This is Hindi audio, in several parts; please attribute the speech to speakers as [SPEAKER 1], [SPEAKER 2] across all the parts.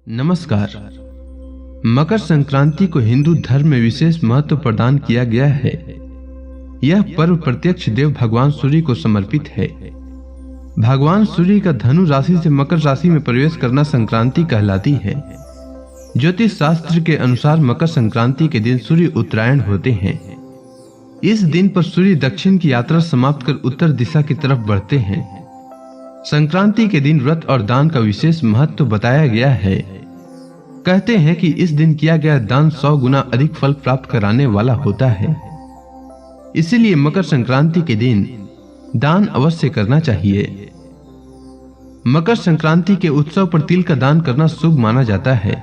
[SPEAKER 1] नमस्कार। मकर संक्रांति को हिंदू धर्म में विशेष महत्व प्रदान किया गया है। यह पर्व प्रत्यक्ष देव भगवान सूर्य को समर्पित है। भगवान सूर्य का धनु राशि से मकर राशि में प्रवेश करना संक्रांति कहलाती है। ज्योतिष शास्त्र के अनुसार मकर संक्रांति के दिन सूर्य उत्तरायण होते हैं। इस दिन पर सूर्य दक्षिण की यात्रा समाप्त कर उत्तर दिशा की तरफ बढ़ते हैं। संक्रांति के दिन व्रत और दान का विशेष महत्व बताया गया है। कहते हैं कि इस दिन किया गया दान 100 गुना अधिक फल प्राप्त कराने वाला होता है। इसीलिए मकर संक्रांति के दिन दान अवश्य करना चाहिए। मकर संक्रांति के उत्सव पर तिल का दान करना शुभ माना जाता है।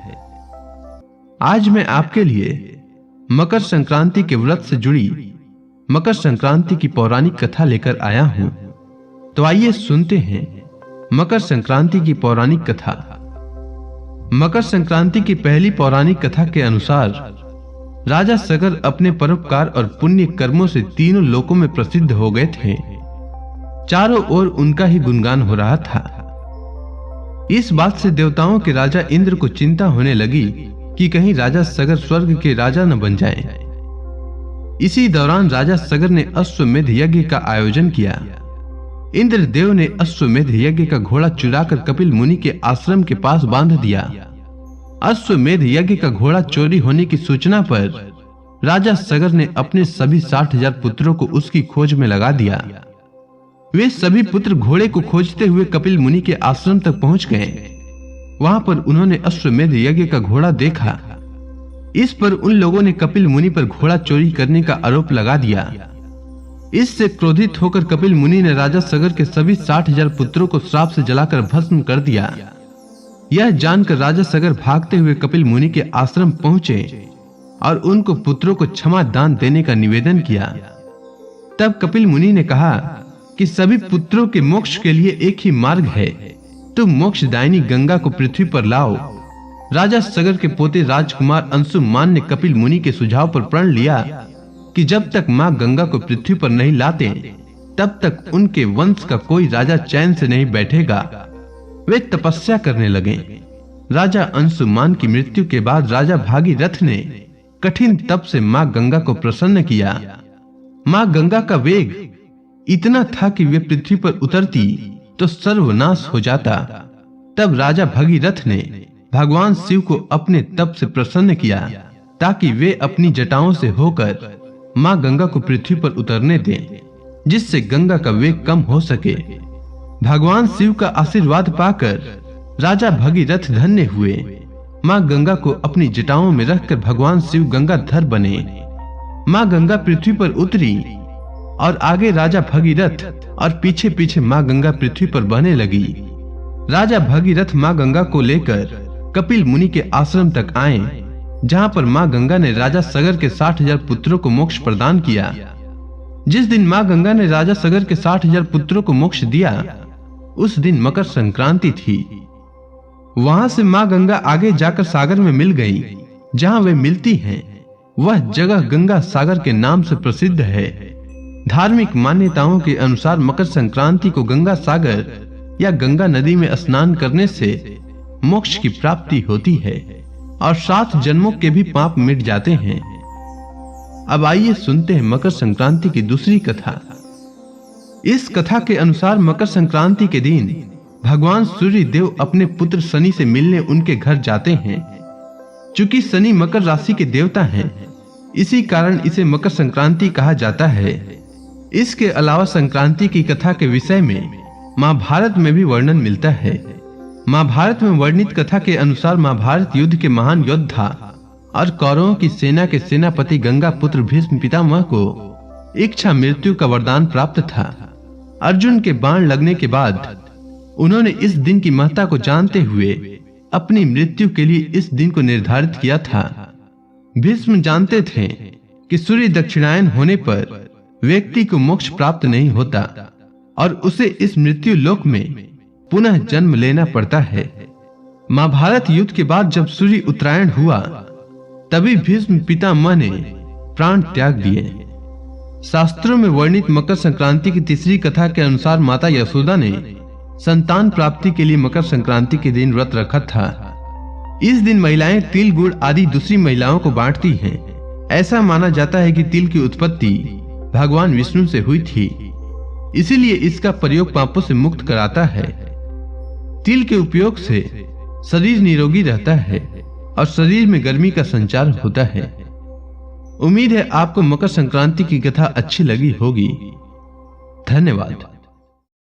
[SPEAKER 1] आज मैं आपके लिए मकर संक्रांति के व्रत से जुड़ी मकर संक्रांति की पौराणिक कथा लेकर आया हूं। तो आइए सुनते हैं मकर संक्रांति की पौराणिक कथा। मकर संक्रांति की पहली पौराणिक कथा के अनुसार राजा सगर अपने परोपकार और पुण्य कर्मों से तीनों लोकों में प्रसिद्ध हो गए थे। चारों ओर उनका ही गुणगान हो रहा था। इस बात से देवताओं के राजा इंद्र को चिंता होने लगी कि कहीं राजा सगर स्वर्ग के राजा न बन जाएं। इसी दौरान राजा सगर ने अश्वमेध यज्ञ का आयोजन किया। इंद्रदेव ने अश्वमेध यज्ञ का घोड़ा चुराकर कपिल मुनि के आश्रम के पास बांध दिया। अश्वमेध यज्ञ का घोड़ा चोरी होने की सूचना पर राजा सगर ने अपने सभी 60,000 पुत्रों को उसकी खोज में लगा दिया। वे सभी पुत्र घोड़े को खोजते हुए कपिल मुनि के आश्रम तक पहुंच गए। वहां पर उन्होंने अश्वमेध यज्ञ का घोड़ा देखा। इस पर उन लोगों ने कपिल मुनि पर घोड़ा चोरी करने का आरोप लगा दिया। इससे क्रोधित होकर कपिल मुनि ने राजा सगर के सभी 60,000 पुत्रों को श्राप से जलाकर भस्म कर दिया। यह जानकर राजा सगर भागते हुए कपिल मुनि के आश्रम पहुंचे और उनको पुत्रों को क्षमा दान देने का निवेदन किया। तब कपिल मुनि ने कहा कि सभी पुत्रों के मोक्ष के लिए एक ही मार्ग है, तुम मोक्षदायिनी गंगा को पृथ्वी पर लाओ। राजा सगर के पोते राजकुमार अंशुमान ने कपिल मुनि के सुझाव पर प्रण लिया कि जब तक मां गंगा को पृथ्वी पर नहीं लाते तब तक उनके वंश का कोई राजा चैन से नहीं बैठेगा। वे तपस्या करने लगे। राजा अंशुमान की मृत्यु के बाद राजा भागीरथ ने कठिन तप से मां गंगा को प्रसन्न किया। मां गंगा का वेग इतना था कि वे पृथ्वी पर उतरती तो सर्वनाश हो जाता। तब राजा भागीरथ ने भगवान शिव को अपने तप से प्रसन्न किया ताकि वे अपनी जटाओं से होकर मां गंगा को पृथ्वी पर उतरने दें, जिससे गंगा का वेग कम हो सके। भगवान शिव का आशीर्वाद पाकर राजा भगीरथ धन्य हुए। मां गंगा को अपनी जटाओं में रखकर भगवान शिव गंगाधर बने। मां गंगा पृथ्वी पर उतरी और आगे राजा भगीरथ और पीछे पीछे मां गंगा पृथ्वी पर बहने लगी। राजा भगीरथ मां गंगा को लेकर कपिल मुनि के आश्रम तक आए, जहां पर मां गंगा ने राजा सगर के 60,000 पुत्रों को मोक्ष प्रदान किया। जिस दिन मां गंगा ने राजा सगर के 60,000 पुत्रों को मोक्ष दिया, उस दिन मकर संक्रांति थी। वहां से मां गंगा आगे जाकर सागर में मिल गई। जहां वे मिलती हैं, वह जगह गंगा सागर के नाम से प्रसिद्ध है। धार्मिक मान्यताओं के अनुसार मकर संक्रांति को गंगा सागर या गंगा नदी में स्नान करने से मोक्ष की प्राप्ति होती है और 7 जन्मों के भी पाप मिट जाते हैं। अब आइए सुनते हैं मकर संक्रांति की दूसरी कथा। इस कथा के अनुसार मकर संक्रांति के दिन भगवान सूर्य देव अपने पुत्र शनि से मिलने उनके घर जाते हैं। चूंकि शनि मकर राशि के देवता हैं, इसी कारण इसे मकर संक्रांति कहा जाता है। इसके अलावा संक्रांति की कथा के विषय में महाभारत में भी वर्णन मिलता है। महाभारत में वर्णित कथा के अनुसार महाभारत युद्ध के महान योद्धा और कौरवों की सेना के सेनापति गंगा पुत्र भीष्म पितामह को इच्छा मृत्यु का वरदान प्राप्त था। अर्जुन के बाण लगने के बाद उन्होंने इस दिन की महत्ता को जानते हुए अपनी मृत्यु के लिए इस दिन को निर्धारित किया था। भीष्म जानते थे कि सूर्य दक्षिणायन होने पर व्यक्ति को मोक्ष प्राप्त नहीं होता और उसे इस मृत्यु लोक में पुनः जन्म लेना पड़ता है। महाभारत युद्ध के बाद जब सूर्य उत्तरायण हुआ, तभी भीष्म पितामह ने प्राण त्याग दिए। शास्त्रों में वर्णित मकर संक्रांति की तीसरी कथा के अनुसार माता यशोदा ने संतान प्राप्ति के लिए मकर संक्रांति के दिन व्रत रखा था। इस दिन महिलाएं तिल, गुड़ आदि दूसरी महिलाओं को बांटती हैं। ऐसा माना जाता है कि तिल की उत्पत्ति भगवान विष्णु से हुई थी, इसीलिए इसका प्रयोग पापों से मुक्त कराता है। तिल के उपयोग से शरीर निरोगी रहता है और शरीर में गर्मी का संचार होता है। उम्मीद है आपको मकर संक्रांति की कथा अच्छी लगी होगी। धन्यवाद।